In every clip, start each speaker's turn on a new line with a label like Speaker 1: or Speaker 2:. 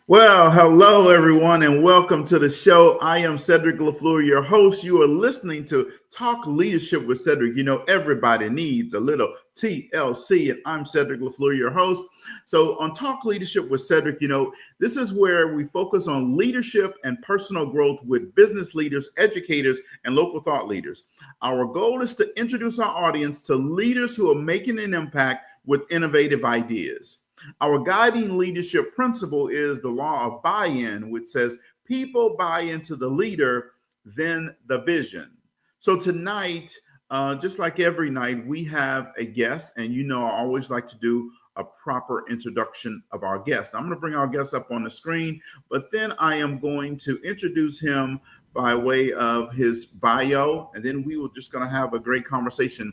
Speaker 1: Well, hello everyone, and welcome to the show. I am 𝗧𝗹𝗸𝗟𝗶𝗱𝗿, your host. You are listening to Talk Leadership with Cedric. You know, everybody needs a little TLC, and I'm 𝗧𝗹𝗸𝗟𝗶𝗱𝗿, your host. So, on Talk Leadership with Cedric, this is where we focus on leadership and personal growth with business leaders, educators, and local thought leaders. Our goal is to introduce our audience to leaders who are making an impact with innovative ideas. Our guiding leadership principle is the law of buy-in, which says people buy into the leader, then the vision. So tonight, just like every night, we have a guest, and I always like to do a proper introduction of our guest. I'm going to bring our guest up on the screen, but then I am going to introduce him by way of his bio, and then we were just going to have a great conversation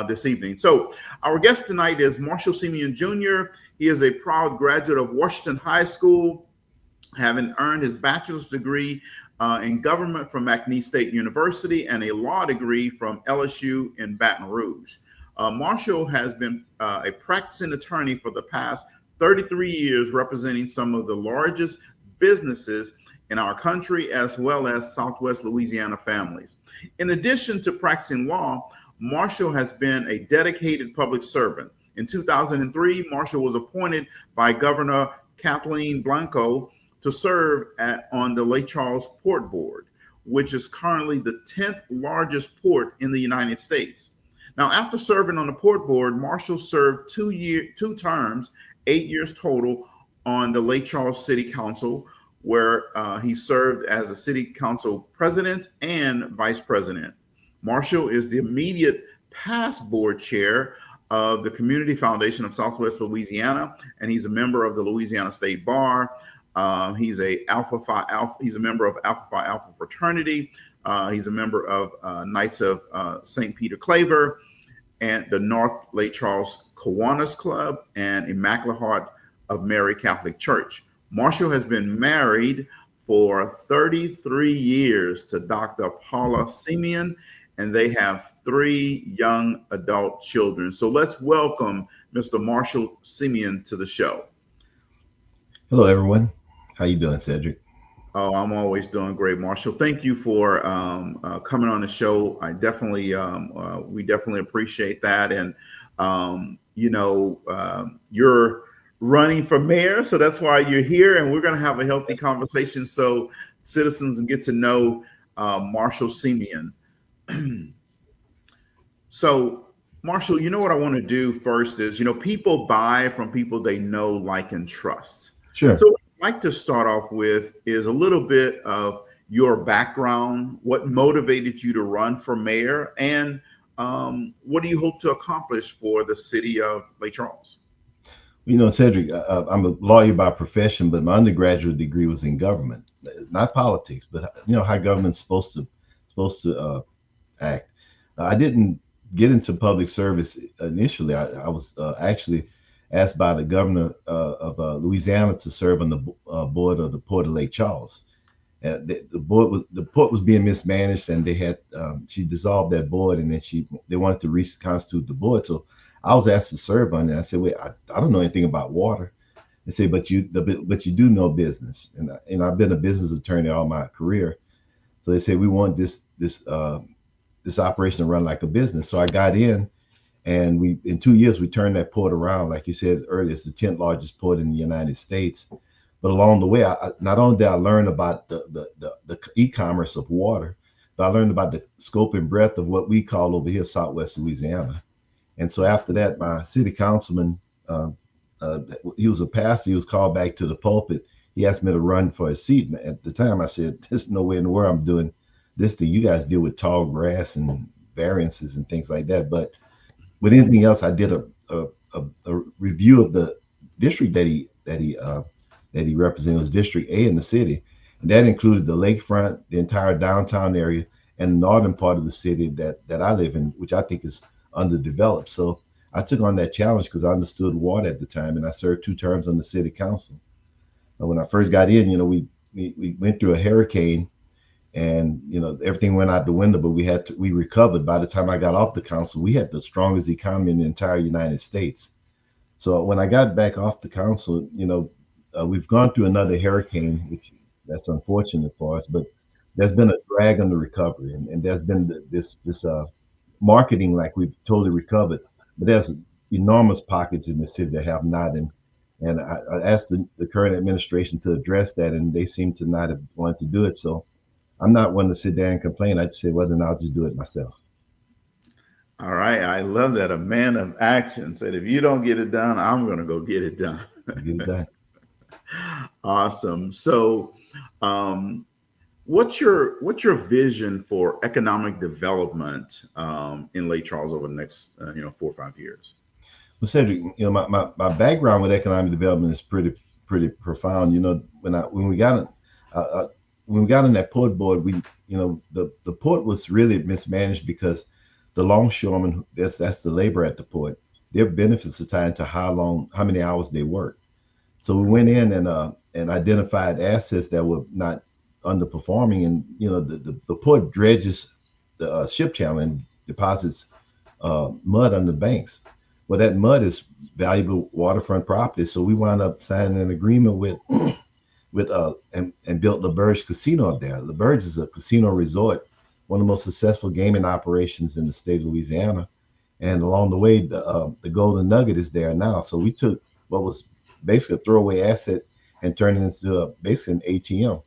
Speaker 1: this evening. So our guest tonight is Marshall Simien Jr. He is a proud graduate of Washington High School, having earned his bachelor's degree in government from McNeese State University and a law degree from LSU in Baton Rouge. Marshall has been a practicing attorney for the past 33 years, representing some of the largest businesses in our country, as well as Southwest Louisiana families. In addition to practicing law, Marshall has been a dedicated public servant. In 2003, Marshall was appointed by Governor Kathleen Blanco to serve on the Lake Charles Port Board, which is currently the 10th largest port in the United States. Now, after serving on the port board, Marshall served 2 terms, 8 years total, on the Lake Charles City Council, where he served as a city council president and vice president. Marshall is the immediate past board chair of the Community Foundation of Southwest Louisiana, and he's a member of the Louisiana State Bar. He's a member of Alpha Phi Alpha fraternity. He's a member of Knights of St. Peter Claver and the North Lake Charles Kiwanis Club and Immaculate Heart of Mary Catholic Church. Marshall has been married for 33 years to Dr. Paula Simien, and they have 3 young adult children. So let's welcome Mr. Marshall Simien to the show.
Speaker 2: Hello, everyone. How you doing, Cedric?
Speaker 1: Oh, I'm always doing great, Marshall. Thank you for coming on the show. I definitely, we definitely appreciate that. And, you're running for mayor, so that's why you're here. And we're going to have a healthy conversation so citizens get to know Marshall Simien. So, Marshall, what I want to do first is, people buy from people they know, like, and trust.
Speaker 2: Sure.
Speaker 1: So what I'd like to start off with is a little bit of your background, what motivated you to run for mayor, and what do you hope to accomplish for the city of Lake Charles?
Speaker 2: Cedric, I'm a lawyer by profession, but my undergraduate degree was in government, not politics, but how government's supposed to act. I didn't get into public service initially. I was actually asked by the governor of Louisiana to serve on the board of the Port of Lake Charles. The port was being mismanaged, and she dissolved that board, and then they wanted to reconstitute the board. So I was asked to serve on it. I said, "Wait, I don't know anything about water." They said, "But you do know business," and I've been a business attorney all my career. So they said, "We want this operation to run like a business." So I got in, and in 2 years we turned that port around. Like you said earlier, it's the 10th largest port in the United States. But along the way, I not only did I learn about the e-commerce of water, but I learned about the scope and breadth of what we call over here Southwest Louisiana. And so after that, my city councilman, he was a pastor. He was called back to the pulpit. He asked me to run for a seat. And at the time, I said, "There's no way in the world I'm doing this thing. You guys deal with tall grass and variances and things like that." But with anything else, I did a review of the district that he represented. It was District A in the city, and that included the lakefront, the entire downtown area, and the northern part of the city that I live in, which I think is underdeveloped. So I took on that challenge because I understood water at the time, and I served 2 terms on the city council. When I first got in, we went through a hurricane, and everything went out the window, but we recovered. By the time I got off the council, we had the strongest economy in the entire United States. So when I got back off the council, we've gone through another hurricane, which that's unfortunate for us, but there's been a drag on the recovery, and there's been this marketing like we've totally recovered, but there's enormous pockets in the city that have not. And I asked the current administration to address that, and they seem to not have wanted to do it. So I'm not one to sit there and complain. I just say, well, then I'll just do it myself.
Speaker 1: All right. I love that. A man of action said, if you don't get it done, I'm going to go get it done.
Speaker 2: Get it done.
Speaker 1: Awesome. So, what's your vision for economic development in Lake Charles over the next 4 or 5 years?
Speaker 2: Well, Cedric, my background with economic development is pretty profound. When we got on that port board, the port was really mismanaged because the longshoremen, that's the labor at the port, their benefits are tied to how many hours they work. So we went in and identified assets that were not underperforming, and the port dredges the ship channel and deposits mud on the banks. Well, that mud is valuable waterfront property, so we wound up signing an agreement with and built 𝗧𝗹𝗸 Casino up there. 𝗧𝗹𝗱 is a casino resort, one of the most successful gaming operations in the state of Louisiana. And along the way, the Golden Nugget is there now. So we took what was basically a throwaway asset and turned it into basically an ATM.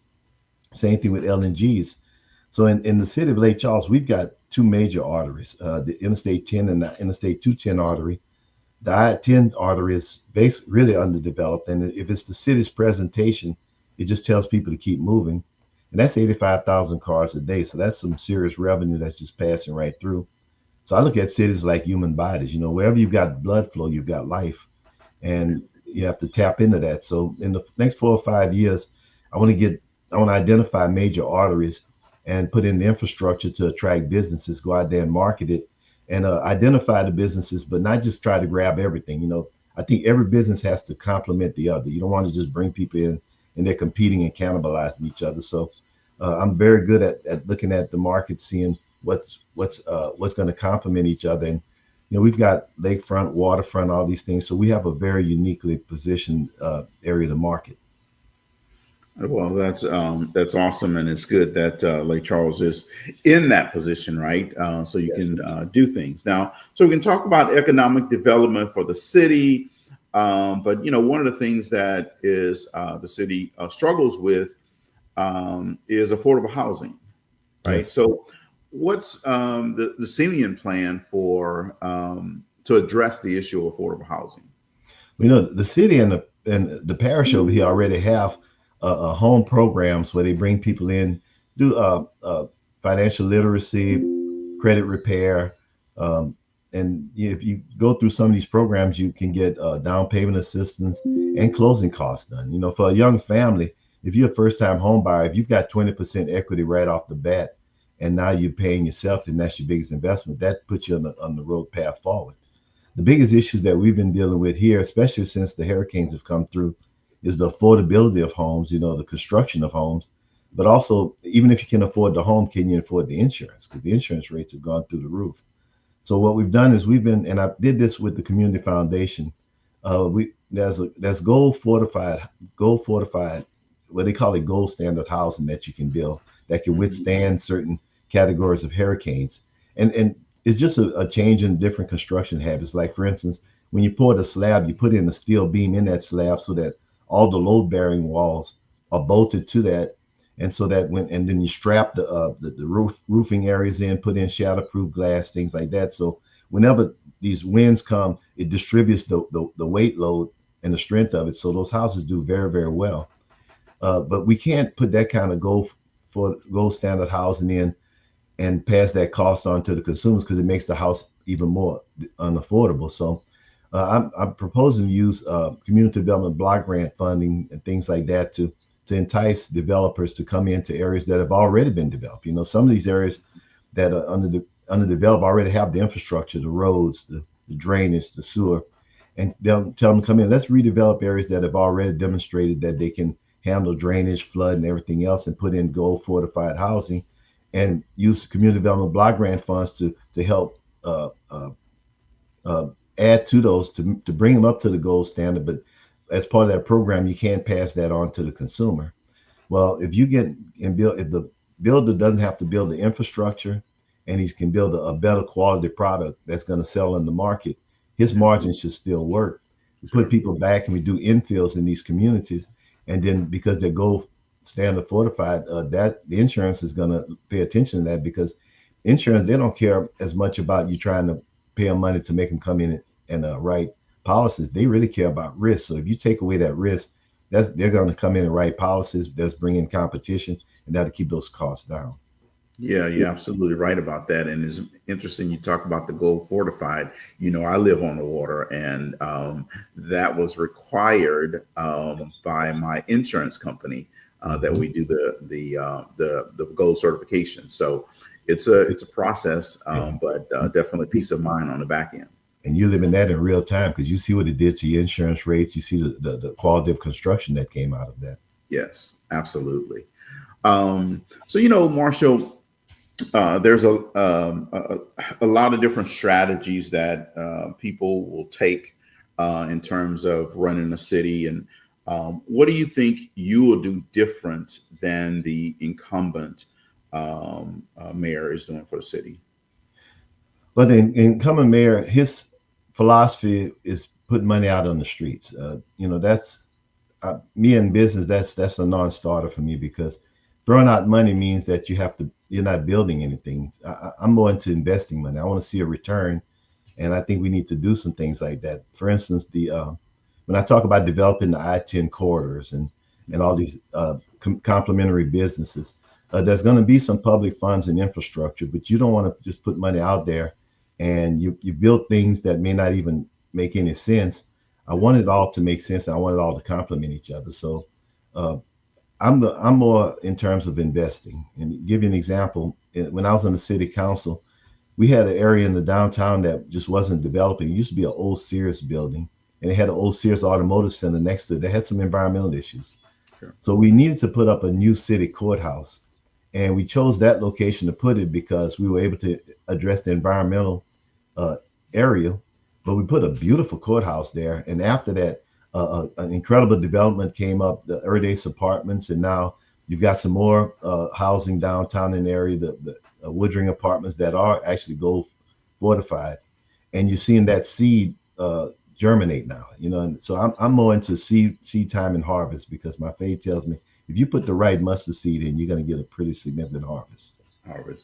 Speaker 2: Same thing with LNGs. So in the city of Lake Charles, we've got two major arteries, the Interstate 10 and the Interstate 210 artery. The I-10 artery is basically really underdeveloped. And if it's the city's presentation, it just tells people to keep moving. And that's 85,000 cars a day. So that's some serious revenue that's just passing right through. So I look at cities like human bodies. Wherever you've got blood flow, you've got life. And you have to tap into that. So in the next 4 or 5 years, I want to identify major arteries and put in the infrastructure to attract businesses, go out there and market it, and identify the businesses, but not just try to grab everything. I think every business has to complement the other. You don't want to just bring people in and they're competing and cannibalizing each other. So I'm very good at looking at the market, seeing what's going to complement each other. And we've got lakefront, waterfront, all these things. So we have a very uniquely positioned area to market.
Speaker 1: Well, that's awesome, and it's good that Lake Charles is in that position, right? So you can do things now. So we can talk about economic development for the city, but one of the things that is the city struggles with is affordable housing, right? Yes. So what's the Simien plan for to address the issue of affordable housing?
Speaker 2: The city and the parish over here already have home programs where they bring people in, do financial literacy, credit repair, and if you go through some of these programs, you can get down payment assistance and closing costs done. For a young family, if you're a first-time home buyer, if you've got 20% equity right off the bat, and now you're paying yourself, and that's your biggest investment, that puts you on the road path forward. The biggest issues that we've been dealing with here, especially since the hurricanes have come through, is the affordability of homes, the construction of homes, but also, even if you can afford the home, can you afford the insurance? Because the insurance rates have gone through the roof. So what we've done is and I did this with the community foundation. There's gold fortified, what they call it gold standard housing that you can build that can withstand certain categories of hurricanes. And it's just a change in different construction habits. Like, for instance, when you pour the slab, you put in a steel beam in that slab so that all the load-bearing walls are bolted to that, and so that and then you strap the roofing areas in, put in shatterproof glass, things like that. So whenever these winds come, it distributes the weight load and the strength of it. So those houses do very, very well. But we can't put that kind of gold standard housing in and pass that cost on to the consumers, because it makes the house even more unaffordable. So I'm proposing to use community development block grant funding and things like that to entice developers to come into areas that have already been developed. Some of these areas that are underdeveloped already have the infrastructure, the roads, the drainage, the sewer, and they'll tell them to come in. Let's redevelop areas that have already demonstrated that they can handle drainage, flood, and everything else, and put in gold fortified housing, and use community development block grant funds to help add to those, to bring them up to the gold standard, but as part of that program, you can't pass that on to the consumer. Well, if you get and build, if the builder doesn't have to build the infrastructure and he can build a better quality product that's going to sell in the market, his margins should still work. We put people back and we do infills in these communities. And then because they're gold standard fortified, that the insurance is going to pay attention to that, because insurance, they don't care as much about you trying to pay them money to make them come in and write policies. They really care about risk. So if you take away that risk, they're going to come in and write policies that's bringing competition, and that'll keep those costs down.
Speaker 1: Yeah, you're absolutely right about that. And it's interesting you talk about the gold fortified. You know, I live on the water, and that was required by my insurance company that we do the gold certification. So it's a process, but definitely peace of mind on the back end.
Speaker 2: And you live in that in real time, because you see what it did to your insurance rates. You see the quality of construction that came out of that.
Speaker 1: Yes, absolutely. So, you know, Marshall, there's a lot of different strategies that people will take in terms of running a city. And what do you think you will do different than the incumbent mayor is doing for the city?
Speaker 2: Well, the incumbent mayor, his philosophy is putting money out on the streets. You know, that's me in business. That's a non-starter for me, because throwing out money means that you're not building anything. I'm more into investing money. I want to see a return, and I think we need to do some things like that. For instance, when I talk about developing the I-10 corridors and all these complementary businesses, there's going to be some public funds and infrastructure, but you don't want to just put money out there and you build things that may not even make any sense. I want it all to make sense. And I want it all to complement each other. So I'm more in terms of investing. And give you an example. When I was on the city council, we had an area in the downtown that just wasn't developing. It used to be an old Sears building, and it had an old Sears automotive center next to it. They had some environmental issues. Sure. So we needed to put up a new city courthouse. And we chose that location to put it because we were able to address the environmental area, but we put a beautiful courthouse there. And after that, an incredible development came up, the Erdase apartments, and now you've got some more housing downtown in the area, the Woodring apartments that are actually gold fortified. And you're seeing that seed germinate now, you know. And so I'm more into seed time and harvest, because my faith tells me if you put the right mustard seed in, you're going to get a pretty significant harvest.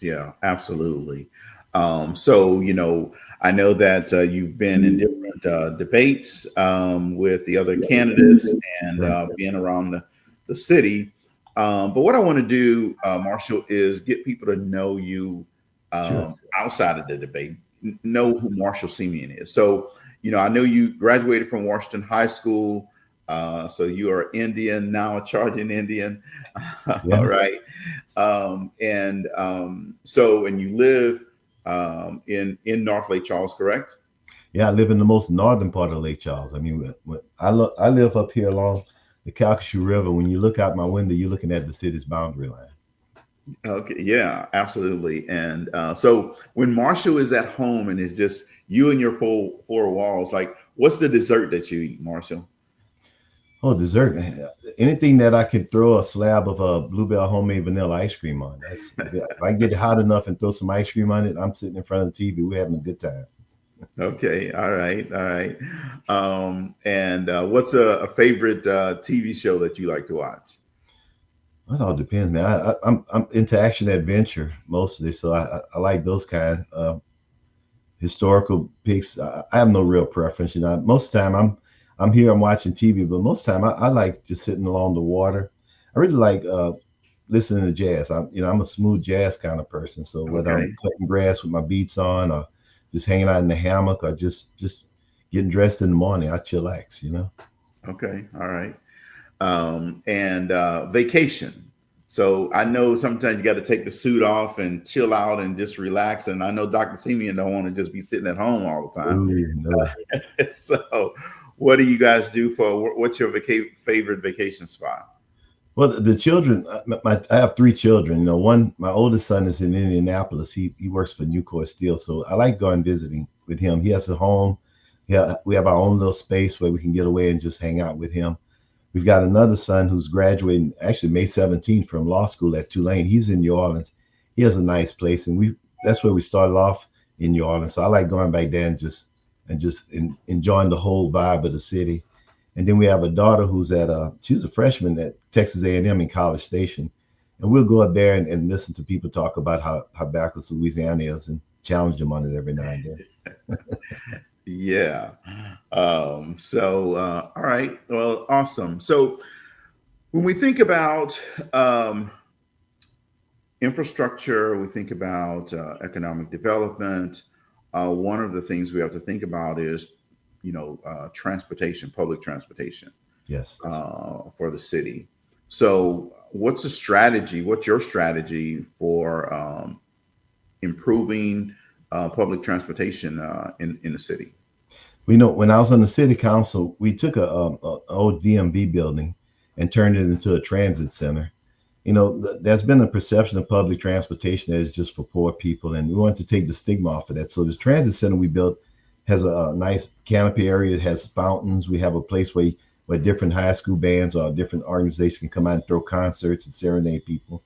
Speaker 1: Yeah, absolutely. So, you know, I know that you've been in different debates with the other candidates and being around the city. But what I want to do, Marshall, is get people to know you outside of the debate, know who Marshall Simien is. So, you know, I know you graduated from Washington High School. So you are Indian, now a charging Indian. All right. And you live in North Lake Charles, correct?
Speaker 2: Yeah, I live in the most northern part of Lake Charles. I mean, I live up here along the 𝗂𝗏 River. When you look out my window, you're looking at the city's boundary line.
Speaker 1: Okay, yeah, absolutely. And so when Marshall is at home and it's just you and your four walls, like, what's the dessert that you eat, Marshall?
Speaker 2: Oh, dessert. Anything that I can throw a slab of Bluebell homemade vanilla ice cream on. If I get it hot enough and throw some ice cream on it, I'm sitting in front of the TV. We're having a good time.
Speaker 1: Okay. All right. And what's a favorite TV show that you like to watch?
Speaker 2: It all depends, man. I'm into action adventure mostly, so I like those kind. Historical picks. I have no real preference. You know, most of the time I'm here, I'm watching TV, but most of the time I like just sitting along the water. I really like listening to jazz. I'm a smooth jazz kind of person. So whether I'm cutting grass with my beats on, or just hanging out in the hammock, or just getting dressed in the morning, I chillax, you know.
Speaker 1: Okay, all right. And vacation. So I know sometimes you got to take the suit off and chill out and just relax. And I know Dr. Simien don't want to just be sitting at home all the time.
Speaker 2: Ooh, no.
Speaker 1: So what do you guys do what's your favorite vacation spot?
Speaker 2: Well, the children, I have 3 children. You know, my oldest son is in Indianapolis. He works for Nucor Steel. So I like going visiting with him. He has a home Yeah, we have our own little space where we can get away and just hang out with him. We've got another son who's graduating actually May 17th from law school at Tulane. He's in New Orleans. He has a nice place, and that's where we started off in New Orleans. So I like going back there and just enjoying the whole vibe of the city. And then we have a daughter who's she's a freshman at Texas A&M in College Station, and we'll go up there and listen to people talk about how backwards Louisiana is and challenge them on it every now and then.
Speaker 1: Yeah. All right. Well, awesome. So when we think about infrastructure, we think about economic development. One of the things we have to think about is, transportation, public transportation.
Speaker 2: Yes.
Speaker 1: For the city. So what's the strategy? What's your strategy for improving public transportation in the city?
Speaker 2: We know when I was on the city council, we took a old DMV building and turned it into a transit center. There's been a perception of public transportation that is just for poor people, and we wanted to take the stigma off of that. So the transit center we built has a nice canopy area. It has fountains. We have a place where different high school bands or different organizations can come out and throw concerts and serenade people.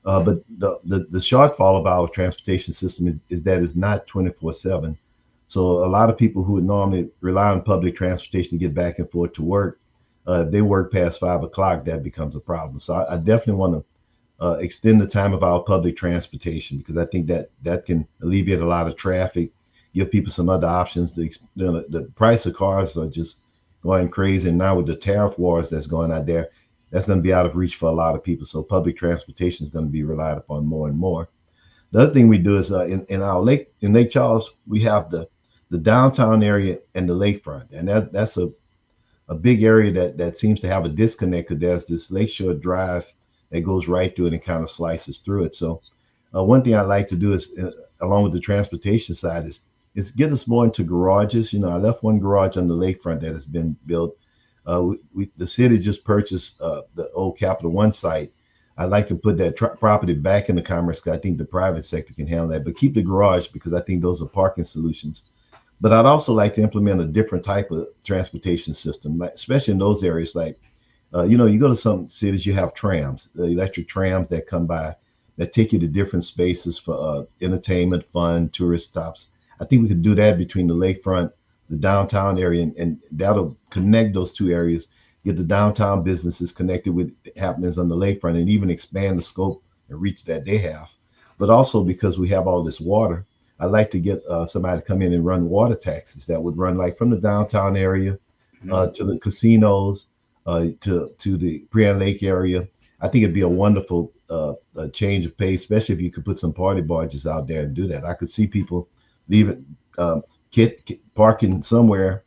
Speaker 2: But the shortfall of our transportation system is that it's not 24/7. So a lot of people who would normally rely on public transportation to get back and forth to work, if they work past 5 o'clock, that becomes a problem. So I definitely want to extend the time of our public transportation, because I think that can alleviate a lot of traffic, give people some other options. The price of cars are just going crazy. And now with the tariff wars that's going out there, that's going to be out of reach for a lot of people. So public transportation is going to be relied upon more and more. The other thing we do is in Lake Charles, we have the downtown area and the lakefront. And that's a big area that seems to have a disconnect, because there's this Lakeshore Drive that goes right through it and kind of slices through it. So one thing I like to do is, along with the transportation side, is get us more into garages. I left one garage on the lakefront that has been built. The city just purchased the old Capital One site. I'd like to put that property back in the commerce, because I think the private sector can handle that, but keep the garage, because I think those are parking solutions. But I'd also like to implement a different type of transportation system, like, especially in those areas. Like, you go to some cities, you have trams, the electric trams that come by that take you to different spaces for entertainment, fun, tourist stops. I think we could do that between the lakefront, the downtown area, and that'll connect those two areas, get the downtown businesses connected with happenings on the lakefront, and even expand the scope and reach that they have. But also, because we have all this water, I'd like to get somebody to come in and run water taxis that would run like from the downtown area to the casinos, to the Prian Lake area. I think it'd be a wonderful change of pace, especially if you could put some party barges out there and do that. I could see people leaving, parking somewhere,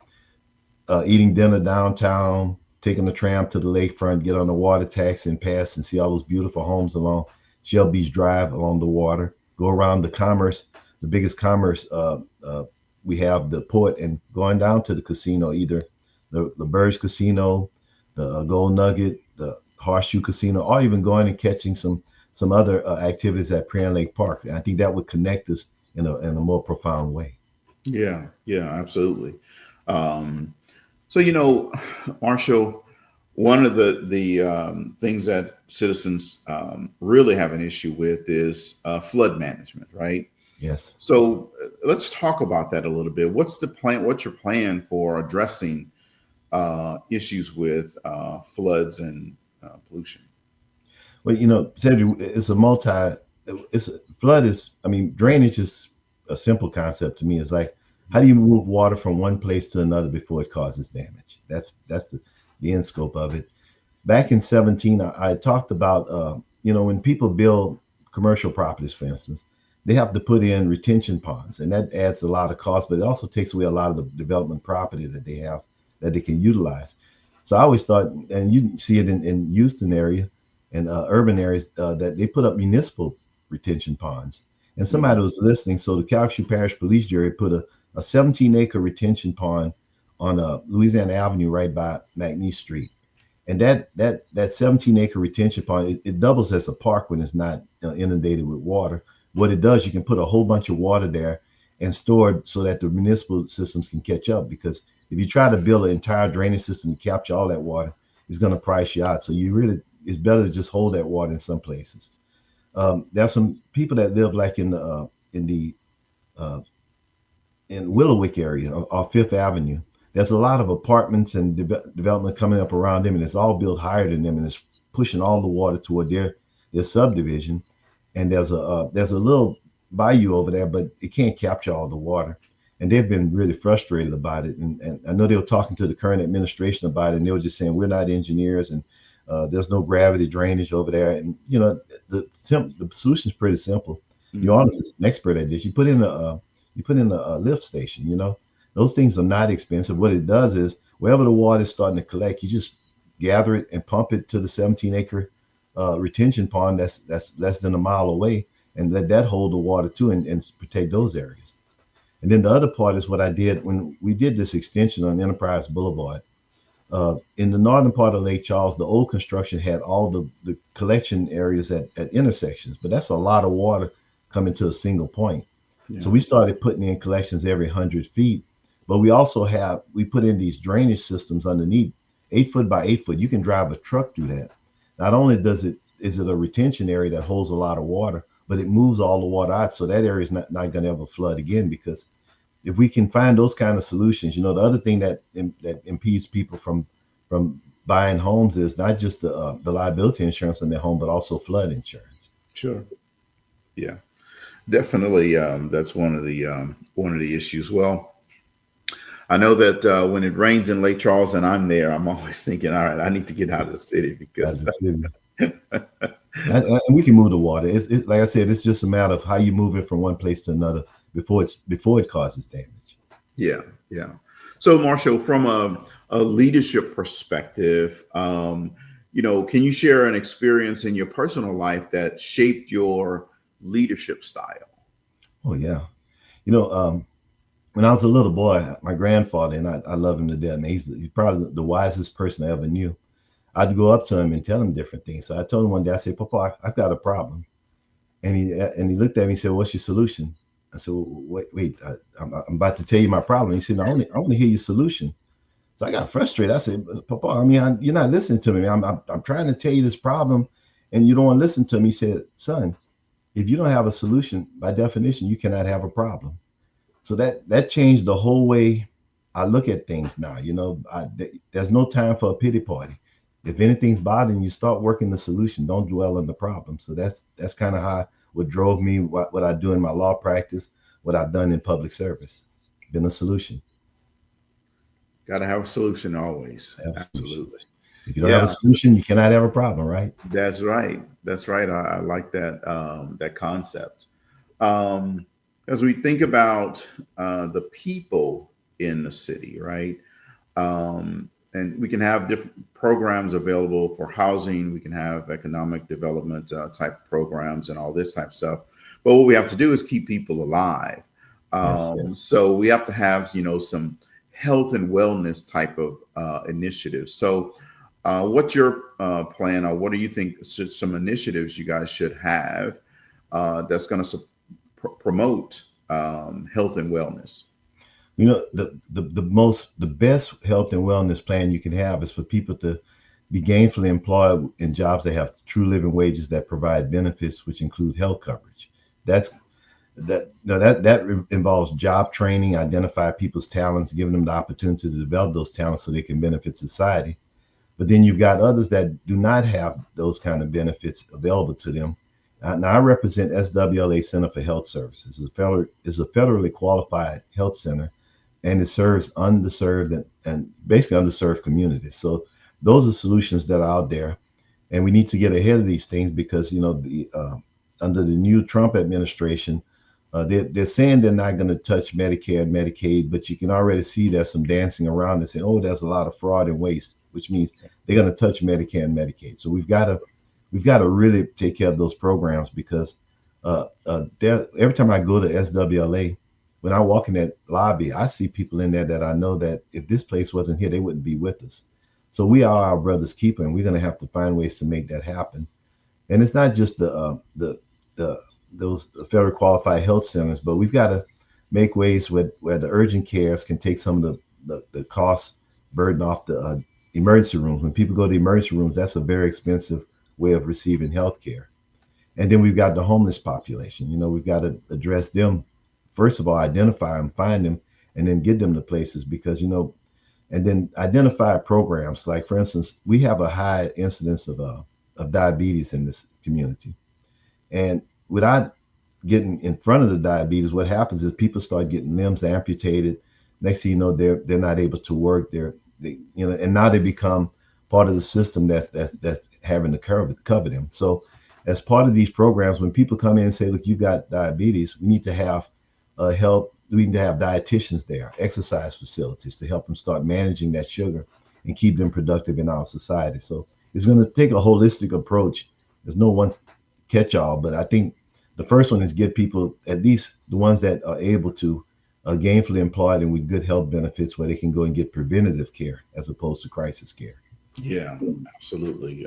Speaker 2: eating dinner downtown, taking the tram to the lakefront, get on the water taxi and pass and see all those beautiful homes along Shell Beach Drive along the water, go around the commerce, the biggest commerce we have, the port, and going down to the casino, either the Burge Casino, the Gold Nugget, the Horseshoe Casino, or even going and catching some other activities at Prian Lake Park. And I think that would connect us in a more profound way.
Speaker 1: Yeah, absolutely. So, Marshall, one of the things that citizens really have an issue with is flood management, right?
Speaker 2: Yes.
Speaker 1: So let's talk about that a little bit. What's the plan? What's your plan for addressing issues with floods and pollution?
Speaker 2: Well, Cedric, drainage is a simple concept to me. It's like, how do you move water from one place to another before it causes damage? That's the end scope of it. Back in 2017, I talked about, when people build commercial properties, for instance, they have to put in retention ponds, and that adds a lot of cost, but it also takes away a lot of the development property that they have that they can utilize. So I always thought, and you see it in Houston area and urban areas, that they put up municipal retention ponds. And somebody was listening, so the Calcasieu Parish Police Jury put a 17-acre retention pond on Louisiana Avenue right by McNeese Street. And that 17-acre retention pond, it doubles as a park when it's not inundated with water. What it does, you can put a whole bunch of water there, and stored so that the municipal systems can catch up. Because if you try to build an entire drainage system to capture all that water, it's going to price you out. So it's better to just hold that water in some places. There's some people that live like in 𝗖𝗲𝗱𝗿𝗶𝗱𝗿𝗀 area off Fifth Avenue. There's a lot of apartments and development coming up around them, and it's all built higher than them, and it's pushing all the water toward their subdivision. And there's a little bayou over there, but it can't capture all the water. And they've been really frustrated about it. And I know they were talking to the current administration about it, and they were just saying, we're not engineers, and there's no gravity drainage over there. And, you know, the solution is pretty simple. Mm-hmm. You're honest, an expert at this. You put in a lift station, you know. Those things are not expensive. What it does is, wherever the water is starting to collect, you just gather it and pump it to the 17-acre retention pond that's less than a mile away, and let that hold the water too, and protect those areas. And then the other part is what I did when we did this extension on Enterprise Boulevard. In the northern part of Lake Charles, the old construction had all the collection areas at intersections, but that's a lot of water coming to a single point. Yeah. So we started putting in collections every 100 feet, but we put in these drainage systems underneath, 8 foot by 8 foot. You can drive a truck through that. Not only is it a retention area that holds a lot of water, but it moves all the water out. So that area is not going to ever flood again, because if we can find those kind of solutions, you know, the other thing that impedes people from buying homes is not just the liability insurance on their home, but also flood insurance.
Speaker 1: Sure. Yeah, definitely. That's one of the issues. Well, I know that when it rains in Lake Charles and I'm there, I'm always thinking, all right, I need to get out of the city, because
Speaker 2: and we can move the water. It's like I said, it's just a matter of how you move it from one place to another before it causes damage.
Speaker 1: Yeah. So, Marshall, from a leadership perspective, you know, can you share an experience in your personal life that shaped your leadership style?
Speaker 2: Oh yeah, you know, when I was a little boy, my grandfather, and I love him to death, and he's probably the wisest person I ever knew. I'd go up to him and tell him different things. So I told him one day, I said, Papa, I've got a problem. And he looked at me and said, what's your solution? I said, well, wait, I'm about to tell you my problem. He said, no, I want to hear your solution. So I got frustrated. I said, Papa, I mean, you're not listening to me. I'm trying to tell you this problem, and you don't want to listen to me. He said, son, if you don't have a solution, by definition, you cannot have a problem. So that changed the whole way I look at things now. You know, there's no time for a pity party. If anything's bothering you, start working the solution. Don't dwell on the problem. So that's kind of what drove me, what I do in my law practice, what I've done in public service. Been a solution.
Speaker 1: Got to have a solution always. Absolutely.
Speaker 2: If you don't have a solution, you cannot have a problem, right?
Speaker 1: That's right. I like that concept. As we think about the people in the city, right? And we can have different programs available for housing. We can have economic development type programs and all this type of stuff. But what we have to do is keep people alive. Yes. So we have to have, you know, some health and wellness type of initiatives. So what's your plan, or what do you think some initiatives you guys should have that's going to promote health and wellness?
Speaker 2: You know, the best health and wellness plan you can have is for people to be gainfully employed in jobs that have true living wages that provide benefits, which include health coverage. That involves job training, identify people's talents, giving them the opportunity to develop those talents so they can benefit society. But then you've got others that do not have those kind of benefits available to them. Now, I represent 𝗧𝗹𝗍𝗿𝗍𝗃 Center for Health Services. It's a federally qualified health center, and it serves underserved and basically underserved communities. So those are solutions that are out there, and we need to get ahead of these things because, you know, under the new Trump administration, they're saying they're not going to touch Medicare and Medicaid, but you can already see there's some dancing around and saying, oh, there's a lot of fraud and waste, which means they're going to touch Medicare and Medicaid. So we've got to really take care of those programs because every time I go to 𝗧𝗹𝗍𝗍𝗃, when I walk in that lobby, I see people in there that I know that if this place wasn't here, they wouldn't be with us. So we are our brother's keeper, and we're going to have to find ways to make that happen. And it's not just those federally qualified health centers, but we've got to make ways where the urgent cares can take some of the cost burden off the emergency rooms. When people go to emergency rooms, that's a very expensive way of receiving health care. And then we've got the homeless population. You know, we've got to address them. First of all, identify them, find them, and then get them to places because, you know, and then identify programs. Like, for instance, we have a high incidence of diabetes in this community. And without getting in front of the diabetes, what happens is people start getting limbs amputated. Next thing you know, they're not able to work. They you know, and now they become part of the system that's having to cover them. So as part of these programs, when people come in and say, look, you got diabetes, we need to have we need to have dietitians there, exercise facilities to help them start managing that sugar and keep them productive in our society. So it's going to take a holistic approach. There's no one catch-all, but I think the first one is get people, at least the ones that are able to gainfully employed and with good health benefits, where they can go and get preventative care as opposed to crisis care.
Speaker 1: Yeah, absolutely.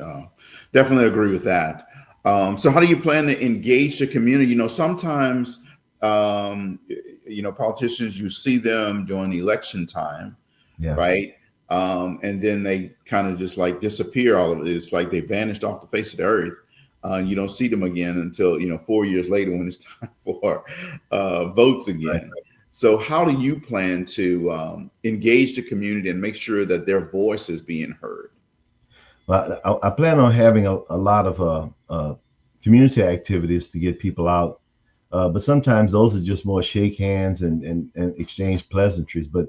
Speaker 1: Definitely agree with that. So how do you plan to engage the community? You know, sometimes, you know, politicians, you see them during election time, right? And then they kind of just like disappear. All of it. It's like they vanished off the face of the earth. You don't see them again until, you know, 4 years later when it's time for votes again. Right. So how do you plan to engage the community and make sure that their voice is being heard?
Speaker 2: Well, I plan on having a lot of community activities to get people out. But sometimes those are just more shake hands and exchange pleasantries. But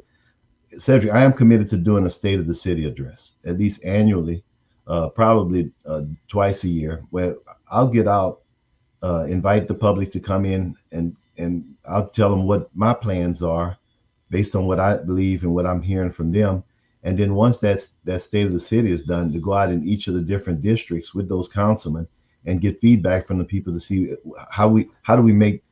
Speaker 2: Cedric, I am committed to doing a State of the City address, at least annually, probably twice a year, where I'll get out, invite the public to come in, and I'll tell them what my plans are based on what I believe and what I'm hearing from them. And then once that State of the City is done, to go out in each of the different districts with those councilmen and get feedback from the people to see how do we make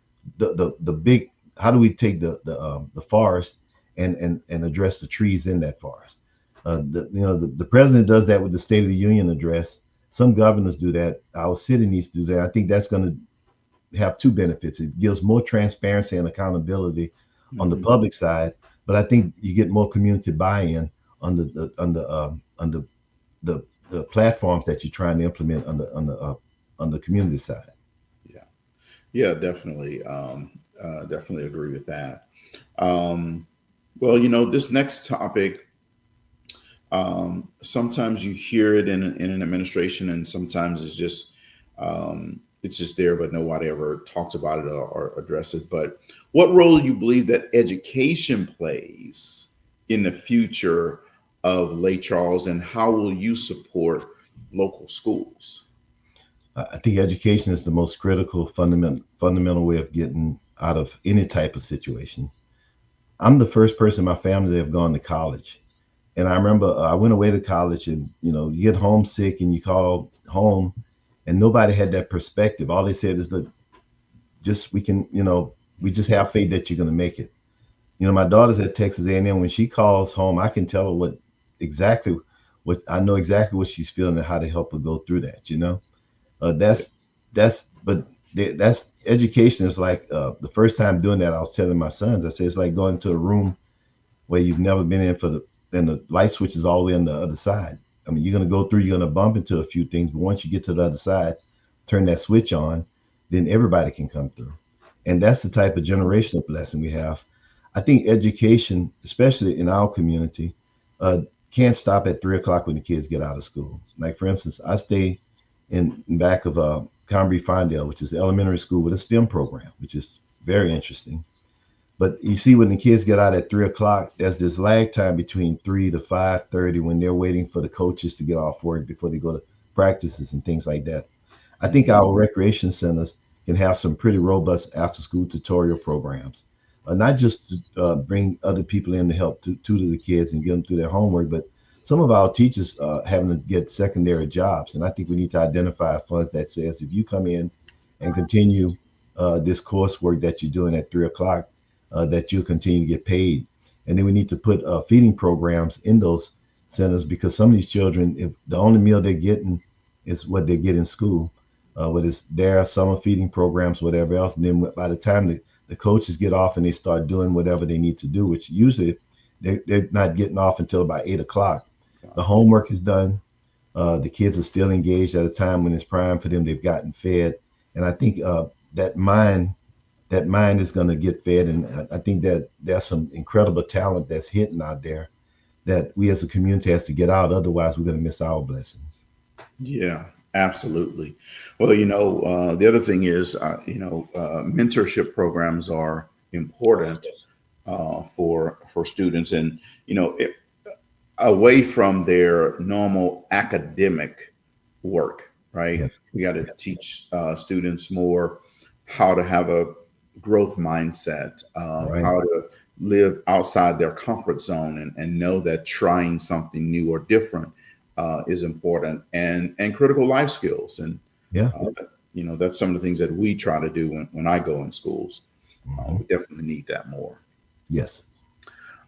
Speaker 2: how do we take the forest and address the trees in that forest. The president does that with the State of the Union address. Some governors do that. Our city needs to do that. I think that's going to have two benefits. It gives more transparency and accountability on the public side, but I think you get more community buy-in on the platforms that you're trying to implement on the community side.
Speaker 1: Yeah, definitely. Definitely agree with that. Well, you know, this next topic, sometimes you hear it in an administration, and sometimes it's just there, but nobody ever talks about it or addresses it. But what role do you believe that education plays in the future of 𝗖𝗲𝗱𝗿𝗀, and how will you support local schools?
Speaker 2: I think education is the most critical, fundamental way of getting out of any type of situation. I'm the first person in my family that have gone to college. And I remember I went away to college, and, you know, you get homesick and you call home, and nobody had that perspective. All they said is, look, we just have faith that you're going to make it. You know, my daughter's at Texas A&M. When she calls home, I can tell her I know exactly what she's feeling and how to help her go through that, you know. That's education is like the first time doing that, I was telling my sons, I said, it's like going to a room where you've never been in and the light switch is all the way on the other side. I mean, you're going to go through, you're going to bump into a few things, but once you get to the other side, turn that switch on, then everybody can come through. And that's the type of generational blessing we have. I think education, especially in our community, can't stop at 3 o'clock when the kids get out of school. Like, for instance, I stay in back of 𝗂𝗵𝗴𝗿𝗀𝗵, which is elementary school with a STEM program, which is very interesting. But you see, when the kids get out at 3 o'clock, there's this lag time between 3 to 5:30 when they're waiting for the coaches to get off work before they go to practices and things like that. I think our recreation centers can have some pretty robust after-school tutorial programs, not just to bring other people in to help tutor the kids and get them through their homework, but some of our teachers having to get secondary jobs. And I think we need to identify funds that says, if you come in and continue this coursework that you're doing at 3 o'clock, that you'll continue to get paid. And then we need to put feeding programs in those centers, because some of these children, if the only meal they're getting is what they get in school, whether it's their summer feeding programs, whatever else, and then by the time the coaches get off and they start doing whatever they need to do, which usually they're not getting off until about 8 o'clock. The homework is done. The kids are still engaged at a time when it's prime for them. They've gotten fed. And I think that mind is going to get fed. And I think that there's some incredible talent that's hidden out there that we as a community has to get out. Otherwise, we're going to miss our blessings.
Speaker 1: Yeah, absolutely. Well, the other thing is, mentorship programs are important for students, and away from their normal academic work, right?
Speaker 2: Yes.
Speaker 1: We got to teach students more how to have a growth mindset,
Speaker 2: Right.
Speaker 1: how to live outside their comfort zone, and know that trying something new or different is important, and critical life skills. And
Speaker 2: Yeah.
Speaker 1: that's some of the things that we try to do when I go in schools.
Speaker 2: Mhm.
Speaker 1: We definitely need that more.
Speaker 2: Yes.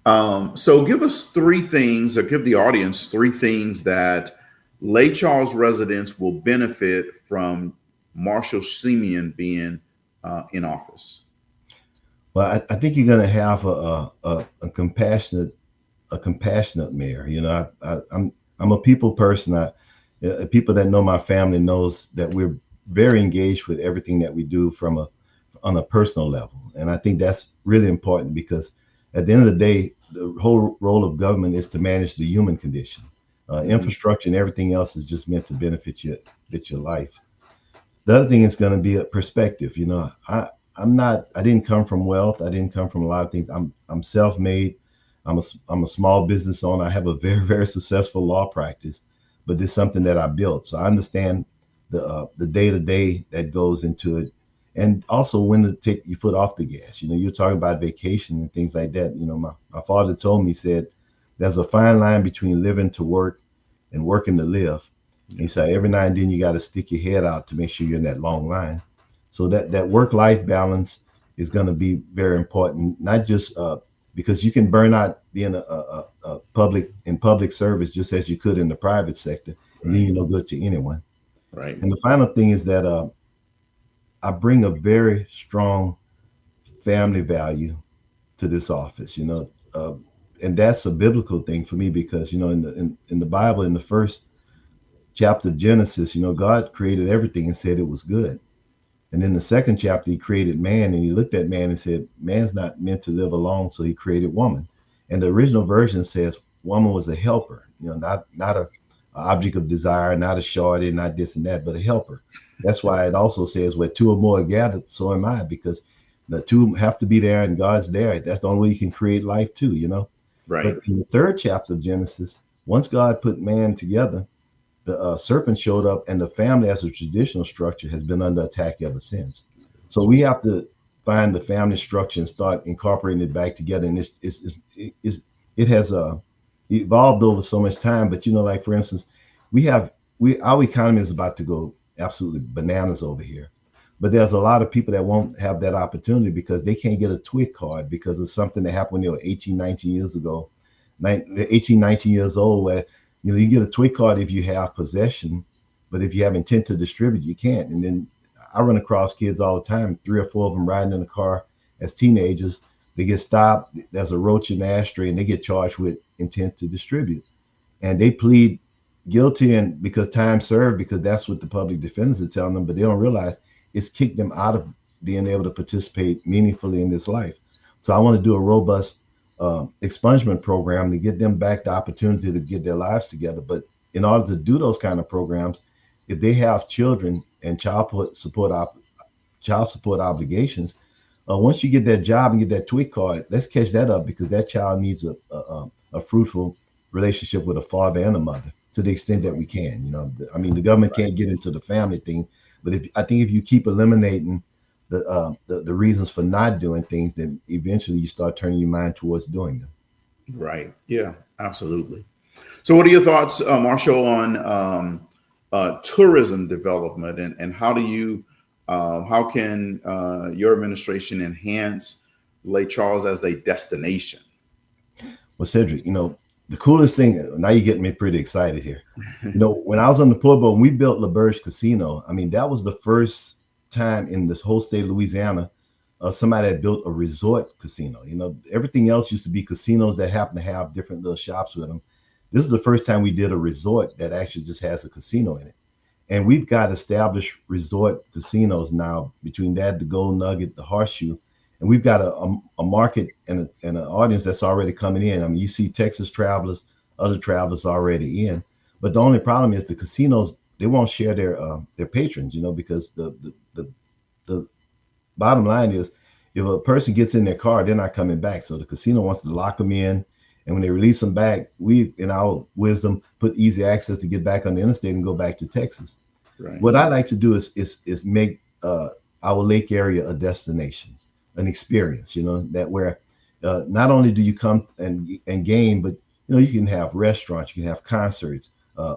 Speaker 1: So give us three things, or give the audience three things that Lake Charles residents will benefit from Marshall Simien being in office.
Speaker 2: Well, I think you're going to have a compassionate mayor. I'm a people person. People that know my family knows that we're very engaged with everything that we do on a personal level, and I think that's really important, because at the end of the day, the whole role of government is to manage the human condition. Infrastructure and everything else is just meant to benefit your life. The other thing is going to be a perspective. I didn't come from wealth. I didn't come from a lot of things. I'm self-made. I'm a small business owner. I have a very, very successful law practice, but it's something that I built. So I understand the day-to-day that goes into it, and also when to take your foot off the gas. You're talking about vacation and things like that. My father told me, he said, there's a fine line between living to work and working to live. And he said, every now and then you got to stick your head out to make sure you're in that long line. So that work-life balance is going to be very important, not just because you can burn out being a public service just as you could in the private sector, and then you're no good to anyone.
Speaker 1: Right.
Speaker 2: And the final thing is that I bring a very strong family value to this office, and that's a biblical thing for me, because in the Bible, in the first chapter of Genesis, God created everything and said it was good. And in the second chapter, he created man, and he looked at man and said, man's not meant to live alone, so he created woman. And the original version says woman was a helper, not a object of desire, not a shorty, not this and that, but a helper. That's why it also says where two or more are gathered, so am I, because the two have to be there and God's there. That's the only way you can create life too,
Speaker 1: Right.
Speaker 2: But in the third chapter of Genesis, once God put man together, the serpent showed up, and the family as a traditional structure has been under attack ever since. So we have to find the family structure and start incorporating it back together. And it has evolved over so much time. But like, for instance, our economy is about to go absolutely bananas over here. But there's a lot of people that won't have that opportunity because they can't get a TWIC card because of something that happened when they were 18, 19 years ago, 18, 19 years old, where you get a TWIC card if you have possession, but if you have intent to distribute, you can't. And then I run across kids all the time, 3 or 4 of them riding in the car as teenagers. They get stopped. There's a roach in the ashtray, and they get charged with intent to distribute. And they plead guilty, and because time served, because that's what the public defenders are telling them, but they don't realize it's kicked them out of being able to participate meaningfully in this life. So I want to do a robust expungement program to get them back the opportunity to get their lives together. But in order to do those kind of programs, if they have children and child support obligations, once you get that job and get that TWIC card, let's catch that up, because that child needs a fruitful relationship with a father and a mother to the extent that we can. The government can't get into the family thing, but I think if you keep eliminating the reasons for not doing things, then eventually you start turning your mind towards doing them.
Speaker 1: Right. Yeah, absolutely. So what are your thoughts, Marshall, on tourism development, and how can your administration enhance Lake Charles as a destination?
Speaker 2: Well, Cedric, the coolest thing, now you're getting me pretty excited here. When I was on the pool boat, when we built 𝗲𝗶𝗍𝗵 Casino, that was the first time in this whole state of Louisiana somebody that built a resort casino. You know, everything else used to be casinos that happen to have different little shops with them. This is the first time we did a resort that actually just has a casino in it. And we've got established resort casinos now between that, the Gold Nugget, the Horseshoe. And we've got a market and an audience that's already coming in. I mean, you see Texas travelers, other travelers already in. But the only problem is the casinos, they won't share their patrons, you know, because the bottom line is if a person gets in their car, they're not coming back. So the casino wants to lock them in. And when they release them back, we, in our wisdom, put easy access to get back on the interstate and go back to Texas. Right. What I like to do is make our lake area a destination, an experience, you know, that where not only do you come and game, but, you know, you can have restaurants, you can have concerts,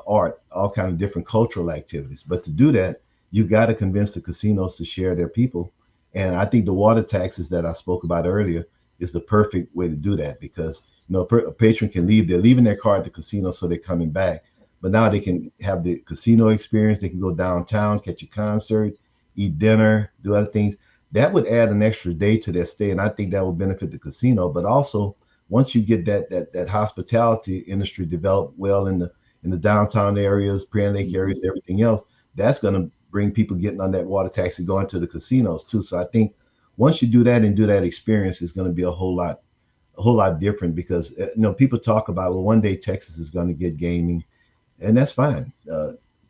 Speaker 2: art, all kind of different cultural activities. But to do that, you got to convince the casinos to share their people. And I think the water taxes that I spoke about earlier is the perfect way to do that, because, you know, a patron can leave, they're leaving their car at the casino, so they're coming back. But now they can have the casino experience. They can go downtown, catch a concert, eat dinner, do other things. That would add an extra day to their stay. And I think that will benefit the casino. But also, once you get that hospitality industry developed well in the downtown areas, Prairie Lake areas, everything else, that's going to bring people getting on that water taxi going to the casinos too. So I think once you do that and do that experience, it's going to be a whole lot different, because you know, people talk about, well, one day Texas is going to get gaming, and that's fine.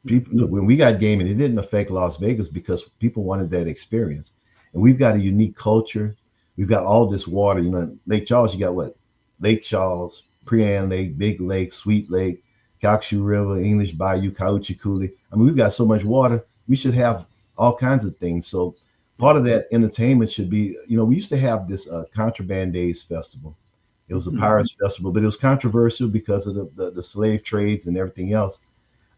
Speaker 2: People, look, when we got gaming, it didn't affect Las Vegas because people wanted that experience. And we've got a unique culture. We've got all this water. You know, Lake Charles, you got what? Lake Charles, Prairie Lake, Big Lake, Sweet Lake, Calcasieu River, English Bayou, 𝗂𝗓 Coulee. I mean, we've got so much water. We should have all kinds of things. So part of that entertainment should be, you know, we used to have this Contraband Days festival. It was a Pirates festival, but it was controversial because of the slave trades and everything else.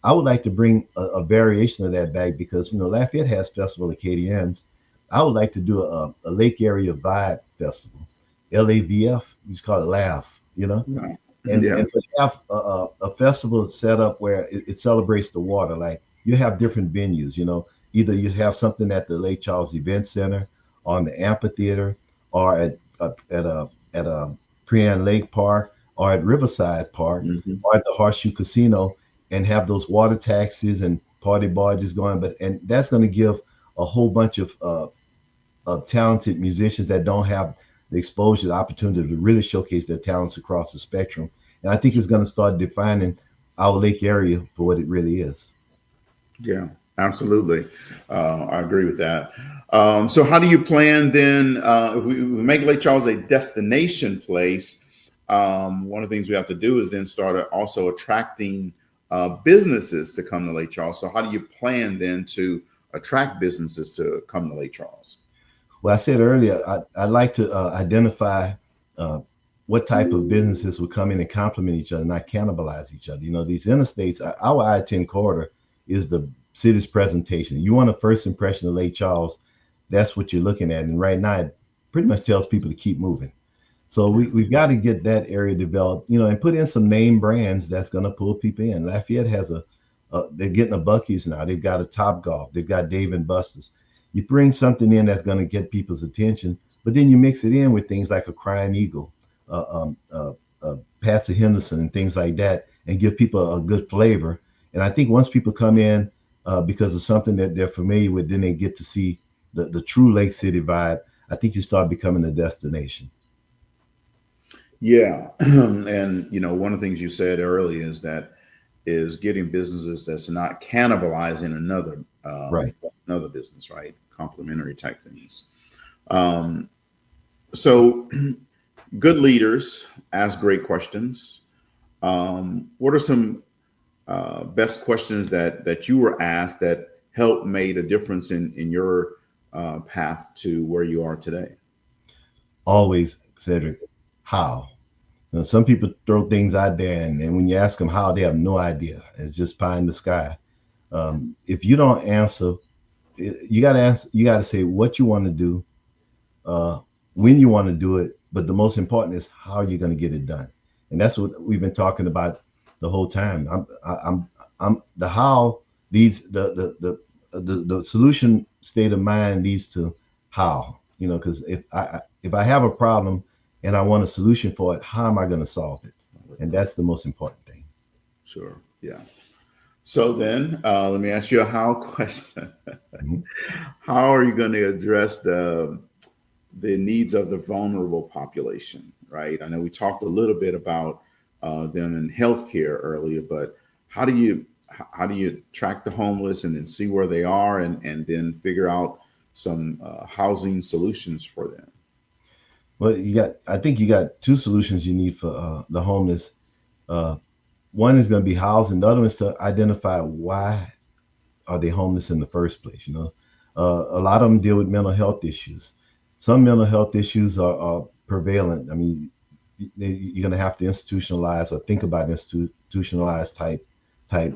Speaker 2: I would like to bring a variation of that back, because, you know, Lafayette has Festival of Acadians. I would like to do a Lake Area Vibe Festival, LAVF. We just call it Laugh, you know. Right. And to have a festival set up where it celebrates the water. Like, you have different venues, you know. Either you have something at the Lake Charles Event Center, or in the amphitheater, or at a Prairie Lake Park, or at Riverside Park, or at the Horseshoe Casino, and have those water taxis and party barges going. And that's going to give a whole bunch of talented musicians that don't have the exposure, the opportunity to really showcase their talents across the spectrum. And I think it's going to start defining our lake area for what it really is.
Speaker 1: Yeah, absolutely. I agree with that. So how do you plan then, if we make Lake Charles a destination place, one of the things we have to do is then start also attracting businesses to come to Lake Charles. So how do you plan then to attract businesses to come to Lake Charles?
Speaker 2: Well, I said earlier, I'd like to identify what type of businesses would come in and complement each other, not cannibalize each other. You know, these interstates, our I-10 corridor is the city's presentation. You want a first impression of Lake Charles, that's what you're looking at. And right now, it pretty much tells people to keep moving. So we've got to get that area developed, you know, and put in some name brands that's going to pull people in. Lafayette has they're getting a Buc-ee's now. They've got a Topgolf. They've got Dave & Buster's. You bring something in that's going to get people's attention, but then you mix it in with things like a Crying Eagle, Patsy Henderson, and things like that, and give people a good flavor. And I think once people come in because of something that they're familiar with, then they get to see the true Lake City vibe. I think you start becoming a destination.
Speaker 1: Yeah. And, you know, one of the things you said earlier is getting businesses that's not cannibalizing another business, right? Complementary type things. So good leaders ask great questions. What are some best questions that you were asked that helped made a difference in your path to where you are today?
Speaker 2: Always, Cedric, how? You know, some people throw things out there, and when you ask them how, they have no idea. It's just pie in the sky. If you don't answer, you got to answer. You got to say what you want to do, when you want to do it. But the most important is how you're going to get it done, and that's what we've been talking about the whole time. I'm the how leads the solution state of mind leads to how. You know, because if I have a problem and I want a solution for it, how am I going to solve it? And that's the most important thing.
Speaker 1: Sure. Yeah. So then, let me ask you a how question. How are you going to address the needs of the vulnerable population? Right. I know we talked a little bit about them in healthcare earlier, but how do you track the homeless and then see where they are and then figure out some housing solutions for them?
Speaker 2: Well, I think you got two solutions you need for the homeless. One is going to be housing. The other one is to identify why are they homeless in the first place. You know, a lot of them deal with mental health issues. Some mental health issues are prevalent. I mean, you're going to have to institutionalize or think about institutionalized type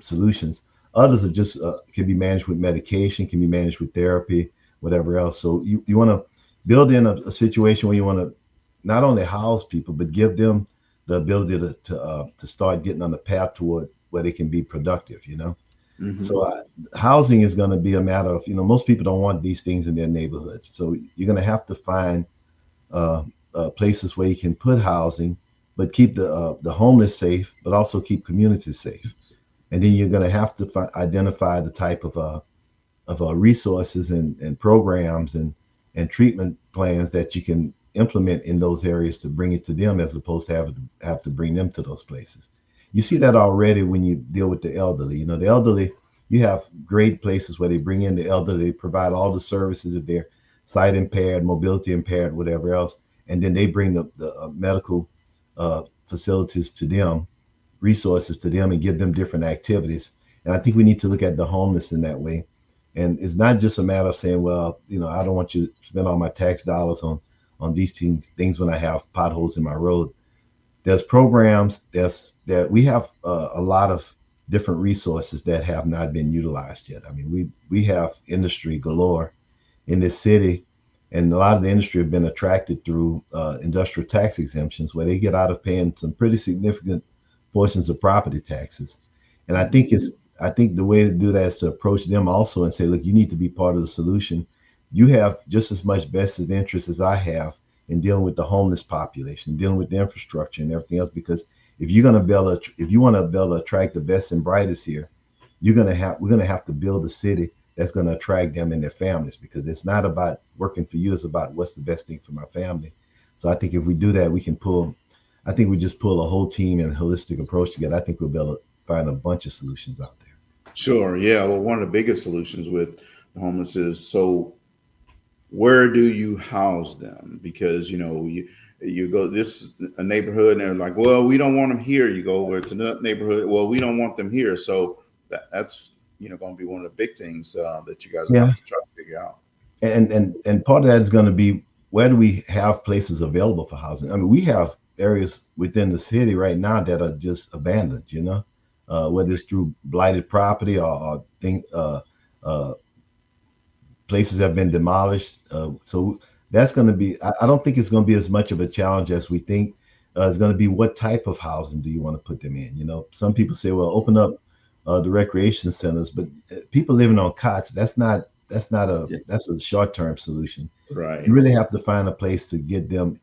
Speaker 2: solutions. Others are just can be managed with medication, can be managed with therapy, whatever else. So you want to build in a situation where you want to not only house people but give them the ability to start getting on the path toward where they can be productive. You know. So housing is going to be a matter of, you know, most people don't want these things in their neighborhoods. So you're going to have to find places where you can put housing, but keep the homeless safe, but also keep communities safe. And then you're going to have to identify the type of resources and programs and treatment plans that you can implement in those areas to bring it to them, as opposed to have to bring them to those places. You see that already when you deal with the elderly. You know, the elderly, you have great places where they bring in the elderly, provide all the services if they're sight impaired, mobility impaired, whatever else. And then they bring the medical facilities to them, resources to them, and give them different activities. And I think we need to look at the homeless in that way. And it's not just a matter of saying, well, you know, I don't want you to spend all my tax dollars on these things when I have potholes in my road. There's programs, we have a lot of different resources that have not been utilized yet. I mean, we have industry galore in this city, and a lot of the industry have been attracted through industrial tax exemptions, where they get out of paying some pretty significant portions of property taxes. And I think the way to do that is to approach them also and say, look, you need to be part of the solution. You have just as much vested interest as I have in dealing with the homeless population, dealing with the infrastructure and everything else. Because if you want to build attract the best and brightest here, we're gonna have to build a city that's going to attract them and their families, because it's not about working for you, it's about what's the best thing for my family. So I think if we do that, we pull a whole team and a holistic approach together. I think we'll be able to find a bunch of solutions out there.
Speaker 1: Sure. Yeah. Well, one of the biggest solutions with the homeless is, so where do you house them? Because, you know, you go a neighborhood and they're like, well, we don't want them here. You go over to another neighborhood. Well, we don't want them here. So that's, you know, going to be one of the big things that you guys have to try to figure out.
Speaker 2: And part of that is going to be, where do we have places available for housing? I mean, we have areas within the city right now that are just abandoned, you know, whether it's through blighted property or places have been demolished. So that's going to be, I don't think it's going to be as much of a challenge as we think. It's going to be, what type of housing do you want to put them in? You know, some people say, well, open up the recreation centers, but people living on cots, that's a short-term solution.
Speaker 1: Right.
Speaker 2: You really have to find a place to get them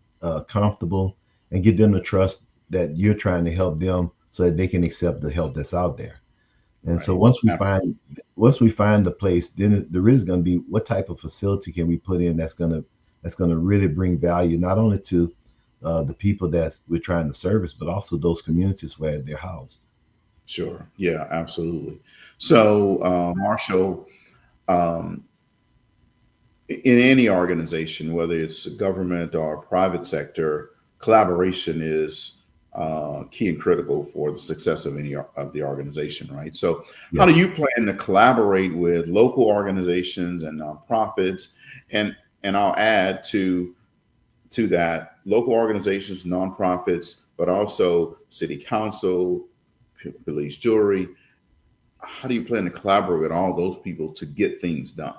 Speaker 2: comfortable and get them to trust that you're trying to help them, so that they can accept the help that's out there. And so once we find the place, then there is going to be, what type of facility can we put in that's going to really bring value, not only to the people that we're trying to service, but also those communities where they're housed.
Speaker 1: Sure. Yeah, absolutely. So, Marshall, in any organization, whether it's government or private sector, collaboration is key and critical for the success of any of the organization, right? So how do you plan to collaborate with local organizations and nonprofits? And I'll add to that, local organizations, nonprofits, but also city council, police, jury. How do you plan to collaborate with all those people to get things done?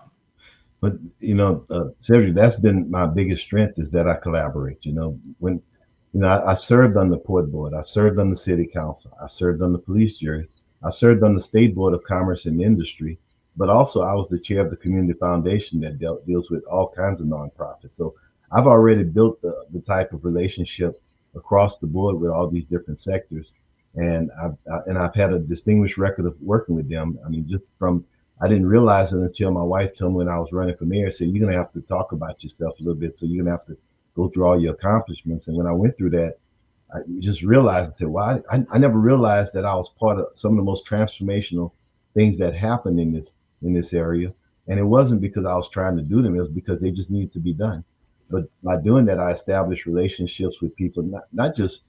Speaker 2: But, you know, Cedric, that's been my biggest strength, is that I collaborate. You know, I served on the port board, I served on the city council, I served on the police jury, I served on the state board of commerce and industry, but also I was the chair of the community foundation that deals with all kinds of nonprofits. So I've already built the type of relationship across the board with all these different sectors, and I've had a distinguished record of working with them. I mean, just from I didn't realize it until my wife told me when I was running for mayor, said, you're going to have to talk about yourself a little bit. So you're going to have to go through all your accomplishments. And when I went through that, I just realized and said, well, I never realized that I was part of some of the most transformational things that happened in this area. And it wasn't because I was trying to do them, it was because they just needed to be done. But by doing that, I established relationships with people, not just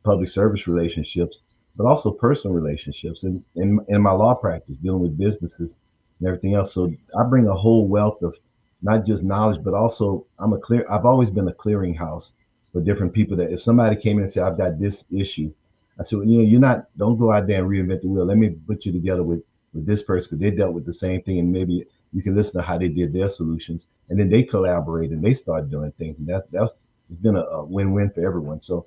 Speaker 2: public service relationships, but also personal relationships and in my law practice, dealing with businesses and everything else. So I bring a whole wealth of not just knowledge, but also I've always been a clearinghouse for different people that if somebody came in and said, I've got this issue, I said, well, don't go out there and reinvent the wheel. Let me put you together with this person because they dealt with the same thing, and maybe you can listen to how they did their solutions, and then they collaborate and they start doing things, and it's been a win-win for everyone. So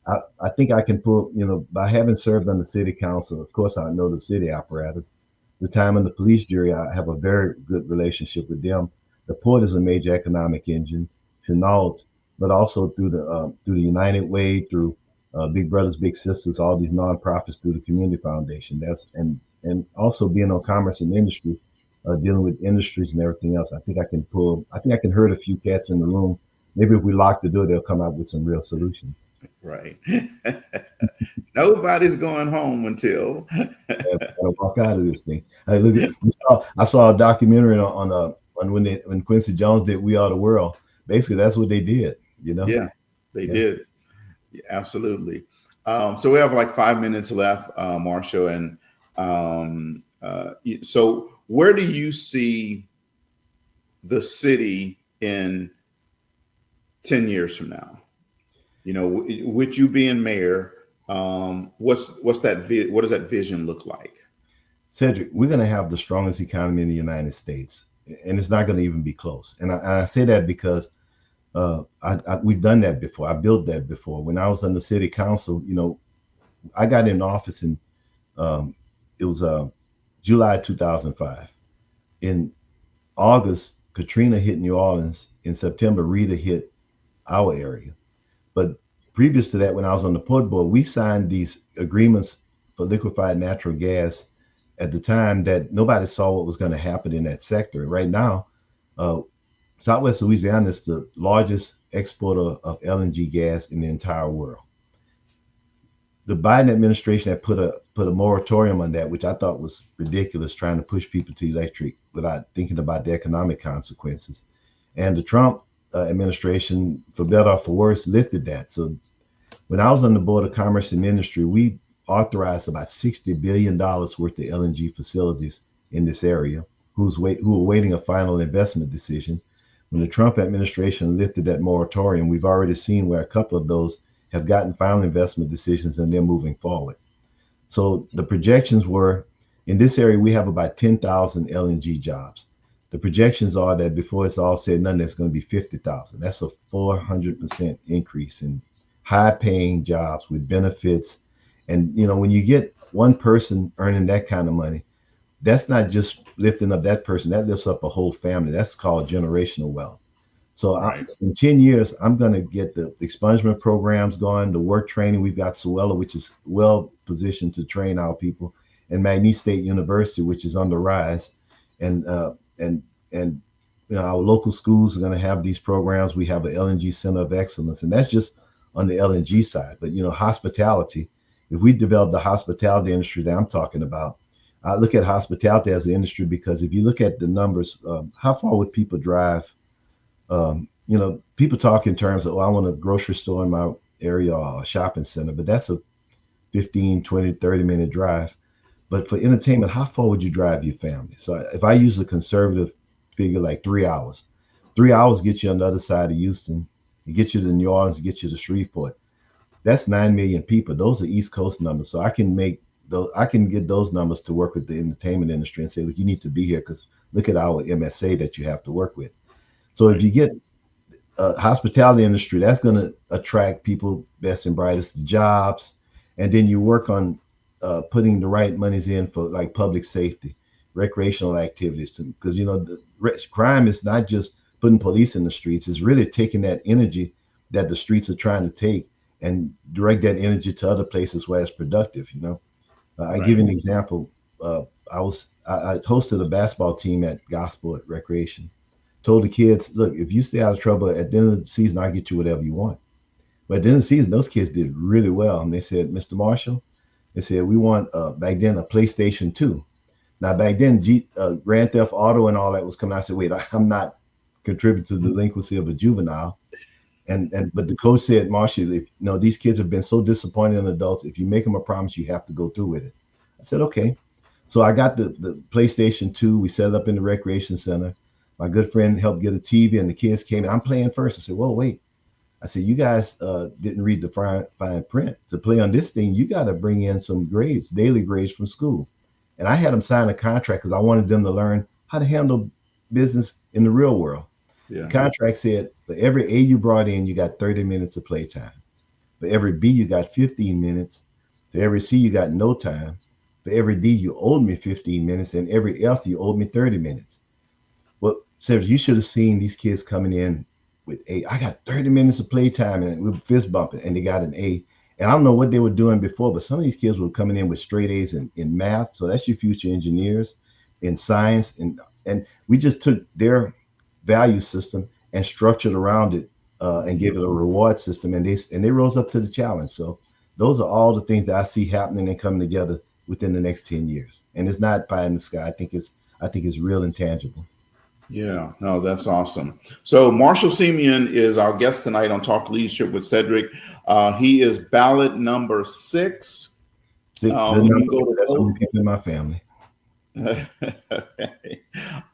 Speaker 2: I think I can pull, by having served on the city council, of course, I know the city apparatus, the time in the police jury, I have a very good relationship with them. The port is a major economic engine, Chenault, but also through the United Way, through Big Brothers Big Sisters, all these nonprofits through the community foundation. And also being on commerce and industry, dealing with industries and everything else. I think I can herd a few cats in the room. Maybe if we lock the door, they'll come out with some real solutions.
Speaker 1: Right. Nobody's going home until
Speaker 2: gotta walk out of this thing. I saw a documentary on when Quincy Jones did "We Are the World." Basically, that's what they did.
Speaker 1: Yeah, they did. Yeah, absolutely. So we have like 5 minutes left, Marshall, and so where do you see the city in 10 years from now? With you being mayor, what does that vision look like?
Speaker 2: Cedric, we're going to have the strongest economy in the United States, and it's not going to even be close. And I say that because we've done that before. I built that before. When I was on the city council, I got in office in it was July 2005. In August, Katrina hit New Orleans. In September, Rita hit our area. But previous to that, when I was on the port board, we signed these agreements for liquefied natural gas at the time that nobody saw what was going to happen in that sector. Right now, Southwest Louisiana is the largest exporter of LNG gas in the entire world. The Biden administration had put a moratorium on that, which I thought was ridiculous, trying to push people to electric without thinking about the economic consequences. And the Trump administration, for better or for worse, lifted that. So when I was on the Board of Commerce and Industry, we authorized about $60 billion worth of LNG facilities in this area who were waiting a final investment decision. When the Trump administration lifted that moratorium, we've already seen where a couple of those have gotten final investment decisions and they're moving forward. So the projections were, in this area, we have about 10,000 LNG jobs. The projections are that before it's all said and done, there's going to be 50,000. That's a 400% increase in high-paying jobs with benefits. And when you get one person earning that kind of money, that's not just lifting up that person, that lifts up a whole family. That's called generational wealth. So right. In 10 years, I'm going to get the expungement programs going, the work training. We've got 𝗖𝗹𝗱𝗍𝗶, which is well positioned to train our people, and McNeese State University, which is on the rise. And our local schools are going to have these programs. We have an LNG Center of Excellence, and that's just on the LNG side. But hospitality, if we develop the hospitality industry that I'm talking about, I look at hospitality as an industry because if you look at the numbers, how far would people drive? People talk in terms of, I want a grocery store in my area or a shopping center, but that's a 15, 20, 30-minute drive. But for entertainment, how far would you drive your family? So if I use a conservative figure like 3 hours, 3 hours gets you on the other side of Houston, it gets you to New Orleans, it gets you to Shreveport. That's 9 million people. Those are East Coast numbers. So I can get those numbers to work with the entertainment industry and say, look, you need to be here because look at our MSA that you have to work with. So if you get a hospitality industry, that's going to attract people best and brightest to jobs. And then you work on putting the right monies in for like public safety. recreational activities, because crime is not just putting police in the streets. It's really taking that energy that the streets are trying to take and direct that energy to other places where it's productive. I give you an example. I hosted a basketball team at Gospel at Recreation. Told the kids, look, if you stay out of trouble at the end of the season, I'll get you whatever you want. But at the end of the season, those kids did really well. And they said, Mr. Marshall, they said, we want back then a PlayStation 2. Now, back then, Grand Theft Auto and all that was coming out. I said, wait, I'm not contributing to the delinquency of a juvenile. But the coach said, Marshall, these kids have been so disappointed in adults. If you make them a promise, you have to go through with it. I said, okay. So I got the PlayStation 2. We set it up in the recreation center. My good friend helped get a TV, and the kids came in. I'm playing first. I said, whoa, wait. I said, you guys didn't read the fine print. To play on this thing, you got to bring in some grades, daily grades from school. And I had them sign a contract because I wanted them to learn how to handle business in the real world. Yeah. The contract said for every A you brought in, you got 30 minutes of playtime. For every B, you got 15 minutes. For every C, you got no time. For every D, you owed me 15 minutes. And every F, you owed me 30 minutes. Well, Cedric, you should have seen these kids coming in with A. I got 30 minutes of playtime, and we were fist bumping, and they got an A. And I don't know what they were doing before, but some of these kids were coming in with straight A's in math. So that's your future engineers, in science. And we just took their value system and structured around it and gave it a reward system. And they rose up to the challenge. So those are all the things that I see happening and coming together within the next 10 years. And it's not pie in the sky. I think it's real and tangible.
Speaker 1: Yeah, no, that's awesome. So Marshall Simien is our guest tonight on Talk Leadership with Cedric. He is ballot number 6.
Speaker 2: That's how many people in my family.
Speaker 1: Okay.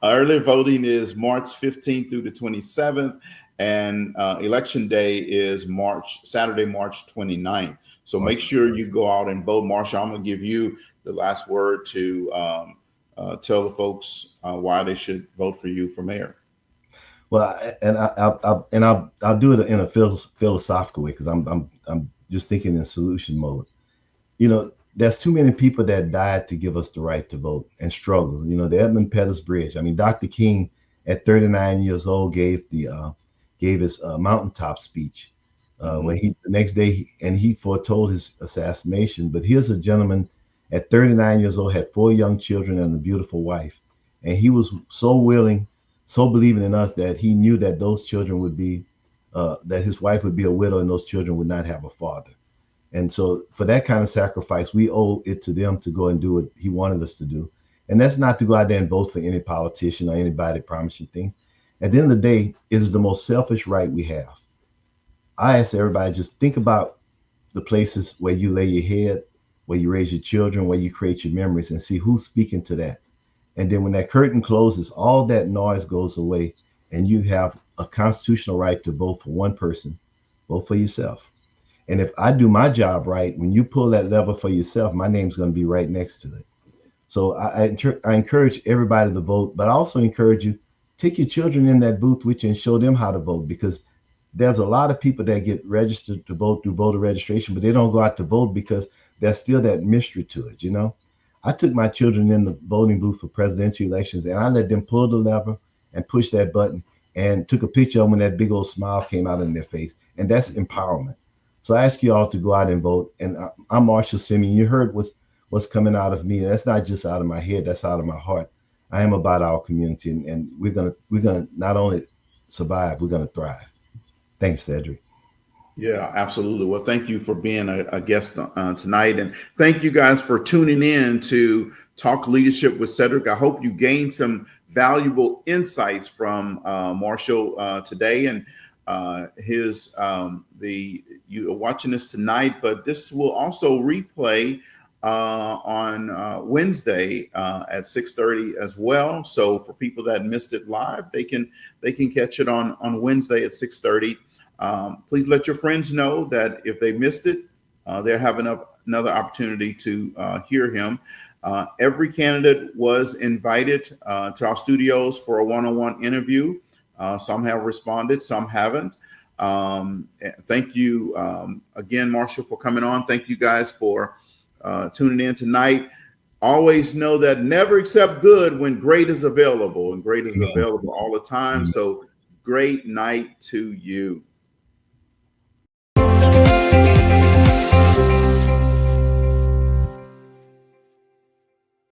Speaker 1: Early voting is March 15th through the 27th, and election day is Saturday, March 29th. So make sure you go out and vote. Marshall, I'm going to give you the last word to tell the folks why they should vote for you for mayor.
Speaker 2: Well, I'll do it in a philosophical way, because I'm just thinking in solution mode. There's too many people that died to give us the right to vote and struggle. The Edmund Pettus Bridge. I mean, Dr. King at 39 years old gave his mountaintop speech when the next day, and he foretold his assassination. But here's a gentleman at 39 years old, had 4 young children and a beautiful wife. And he was so willing, so believing in us, that he knew that those children would be, that his wife would be a widow and those children would not have a father. And so for that kind of sacrifice, we owe it to them to go and do what he wanted us to do. And that's not to go out there and vote for any politician or anybody promising things. At the end of the day, it is the most selfish right we have. I ask everybody, just think about the places where you lay your head, where you raise your children, where you create your memories, and see who's speaking to that. And then when that curtain closes, all that noise goes away, and you have a constitutional right to vote for one person. Vote for yourself. And if I do my job right, when you pull that lever for yourself, my name's going to be right next to it. So I encourage everybody to vote, but I also encourage you, take your children in that booth with you and show them how to vote, because there's a lot of people that get registered to vote through voter registration, but they don't go out to vote because there's still that mystery to it. I took my children in the voting booth for presidential elections, and I let them pull the lever and push that button, and took a picture of them when that big old smile came out in their face. And that's empowerment. So I ask you all to go out and vote. And I'm Marshall Simien. You heard what's coming out of me. That's not just out of my head, that's out of my heart. I am about our community, and we're gonna not only survive, we're gonna thrive. Thanks, Cedric.
Speaker 1: Yeah, absolutely. Well, thank you for being a guest tonight. And thank you guys for tuning in to Talk Leadership with Cedric. I hope you gained some valuable insights from Marshall today. And you are watching this tonight, but this will also replay on Wednesday at 6:30 as well. So for people that missed it live, they can catch it on Wednesday at 6:30. Please let your friends know that if they missed it, they're having another opportunity to hear him. Every candidate was invited to our studios for a one-on-one interview. Some have responded, some haven't. Thank you again, Marshall, for coming on. Thank you guys for tuning in tonight. Always know that never accept good when great is available, and great is
Speaker 2: Amen.
Speaker 1: available all the time.
Speaker 2: Amen.
Speaker 1: So great night to you.